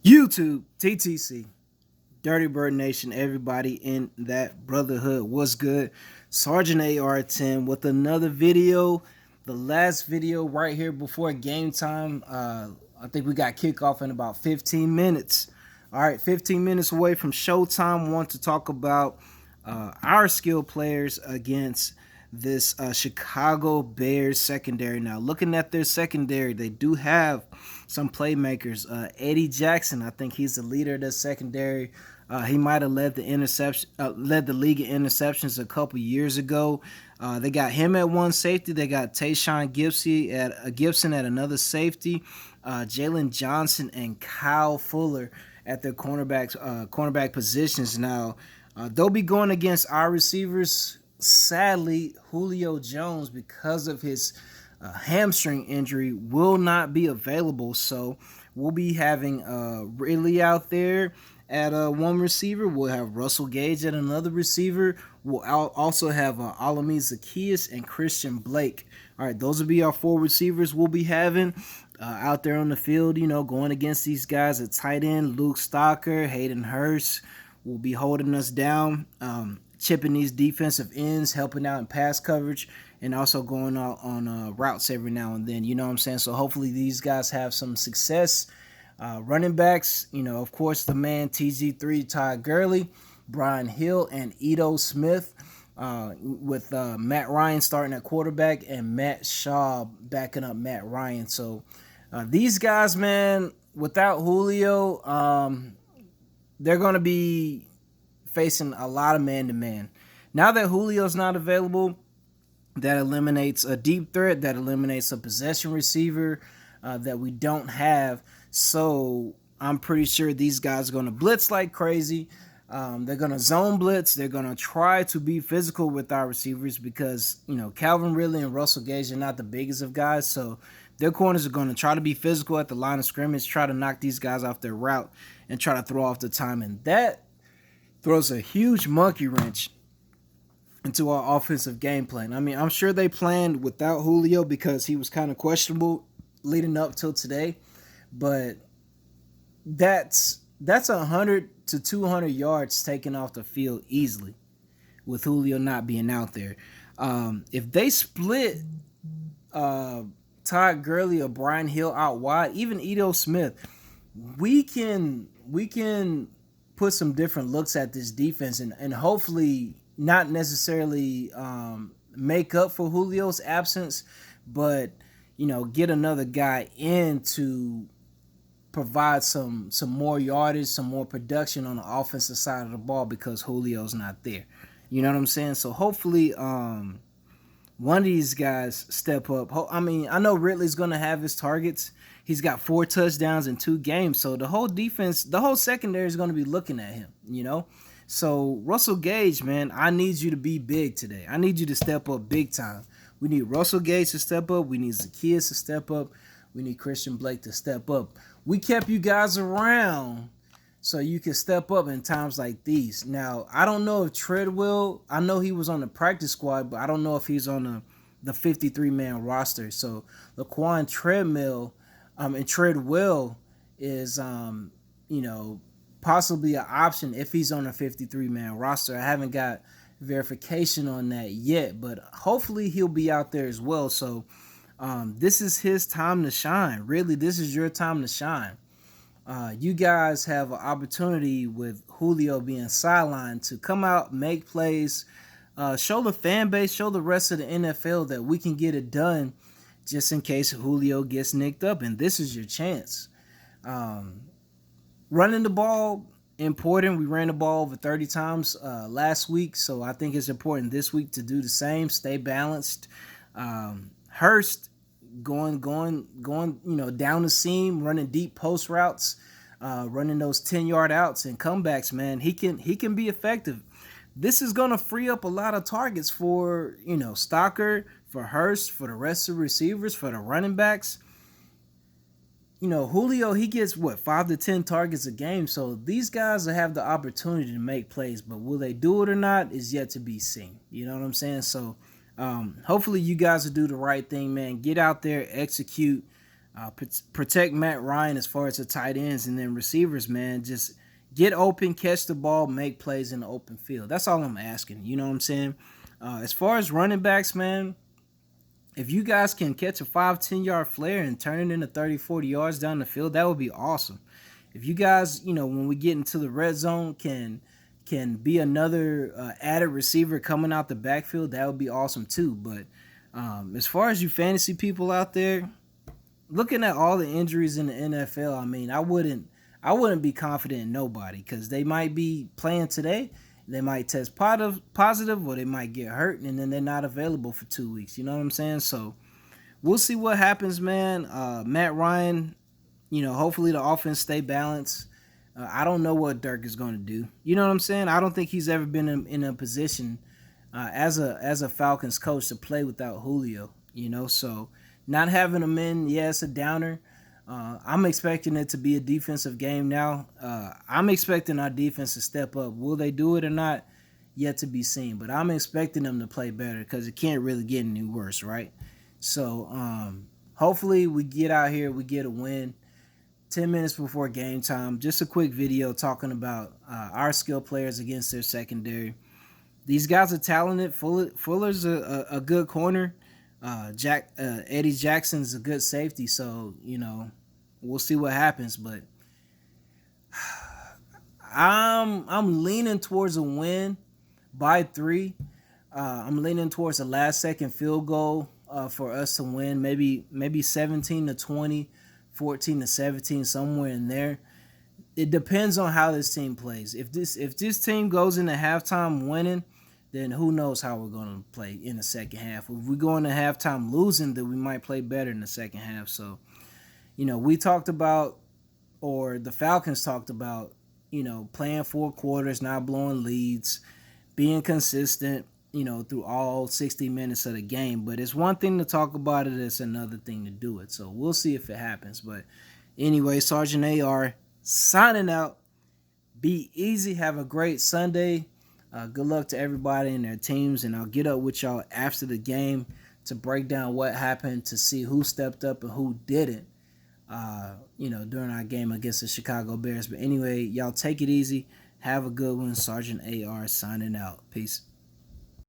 YouTube, TTC, Dirty Bird Nation, everybody in that brotherhood. What's good? Sergeant AR10 with another video. The last video right here before game time. I think we got kickoff in about 15 minutes. All right, 15 minutes away from showtime. Want to talk about our skill players against this Chicago Bears secondary. Now, looking at their secondary, they do have some playmakers. Eddie Jackson, I think he's the leader of the secondary. He might have led the league in interceptions a couple years ago. They got him at one safety. They got Tayshawn Gibson at another safety. Jalen Johnson and Kyle Fuller at their cornerback positions. Now, they'll be going against our receivers. Sadly, Julio Jones, because of his hamstring injury, will not be available. So we'll be having Ridley out there at one receiver. We'll have Russell Gage at another receiver. We'll also have Alameda Zacchaeus and Christian Blake. All right, those will be our four receivers we'll be having out there on the field, going against these guys. At tight end, Luke Stocker, Hayden Hurst will be holding us down, chipping these defensive ends, helping out in pass coverage, and also going out on routes every now and then. You know what I'm saying? So hopefully these guys have some success. Running backs, of course, the man TG3, Todd Gurley, Brian Hill, and Ito Smith, with Matt Ryan starting at quarterback and Matt Shaw backing up Matt Ryan. So these guys, man, without Julio, they're going to be facing a lot of man-to-man. Now that Julio's not available, that eliminates a deep threat, that eliminates a possession receiver that we don't have. So I'm pretty sure these guys are going to blitz like crazy. They're going to zone blitz. They're going to try to be physical with our receivers because, Calvin Ridley and Russell Gage are not the biggest of guys. So their corners are going to try to be physical at the line of scrimmage, try to knock these guys off their route, and try to throw off the time. And that throws a huge monkey wrench into our offensive game plan. I mean, I'm sure they planned without Julio because he was kind of questionable leading up till today. But that's 100 to 200 yards taken off the field easily with Julio not being out there. If they split Todd Gurley or Brian Hill out wide, even Ito Smith, we can put some different looks at this defense and hopefully not necessarily make up for Julio's absence, but get another guy in to provide some more yardage, some more production on the offensive side of the ball because Julio's not there. You know what I'm saying? So hopefully one of these guys step up. I mean, I know Ridley's going to have his targets. He's got 4 touchdowns in 2 games. So the whole defense, the whole secondary is going to be looking at him, So Russell Gage, man, I need you to be big today. I need you to step up big time. We need Russell Gage to step up. We need Zacchaeus to step up. We need Christian Blake to step up. We kept you guys around so you can step up in times like these. Now, I don't know if Treadwell, I know he was on the practice squad, but I don't know if he's on the 53-man roster. So Laquan Treadwell is, possibly an option if he's on a 53-man roster. I haven't got verification on that yet, but hopefully he'll be out there as well. So this is his time to shine. Really, this is your time to shine. You guys have an opportunity with Julio being sidelined to come out, make plays, show the fan base, show the rest of the NFL that we can get it done just in case Julio gets nicked up, and this is your chance. Running the ball, important. We ran the ball over 30 times last week, so I think it's important this week to do the same, stay balanced. Hurst going, down the seam, running deep post routes, running those 10-yard outs and comebacks, man. He can be effective. This is going to free up a lot of targets for, Stocker, for Hurst, for the rest of the receivers, for the running backs. Julio, he gets 5 to 10 targets a game. So these guys will have the opportunity to make plays, but will they do it or not is yet to be seen. You know what I'm saying? So hopefully you guys will do the right thing, man. Get out there, execute, Protect Matt Ryan as far as the tight ends, and then receivers, man, just get open, catch the ball, make plays in the open field. That's all I'm asking. You know what I'm saying? As far as running backs, man, if you guys can catch a 5-10 yard flare and turn it into 30-40 yards down the field, that would be awesome. If you guys, when we get into the red zone, can be another added receiver coming out the backfield, that would be awesome too. But as far as you fantasy people out there, looking at all the injuries in the NFL, I mean, I wouldn't be confident in nobody, because they might be playing today, they might test positive, or they might get hurt, and then they're not available for 2 weeks. You know what I'm saying? So we'll see what happens, man. Matt Ryan, hopefully the offense stay balanced. I don't know what Dirk is going to do. You know what I'm saying? I don't think he's ever been in a position as a Falcons coach to play without Julio. So not having him in, yeah, it's a downer. I'm expecting it to be a defensive game now. I'm expecting our defense to step up. Will they do it or not? Yet to be seen. But I'm expecting them to play better, because it can't really get any worse, right? So hopefully we get out here, we get a win. 10 minutes before game time, just a quick video talking about our skill players against their secondary. These guys are talented. Fuller's a good corner. Eddie Jackson's a good safety. So, we'll see what happens. But I'm leaning towards a win by 3. I'm leaning towards a last-second field goal for us to win. Maybe 17-20. 14-17, somewhere in there. It depends on how this team plays. If this team goes into halftime winning, then who knows how we're going to play in the second half. If we go into halftime losing, then we might play better in the second half. So, we talked about, or the Falcons talked about, playing 4 quarters, not blowing leads, being consistent, through all 60 minutes of the game. But it's one thing to talk about it, it's another thing to do it. So we'll see if it happens. But anyway, Sergeant AR signing out. Be easy. Have a great Sunday. Good luck to everybody and their teams. And I'll get up with y'all after the game to break down what happened, to see who stepped up and who didn't, during our game against the Chicago Bears. But anyway, y'all take it easy. Have a good one. Sergeant AR signing out. Peace.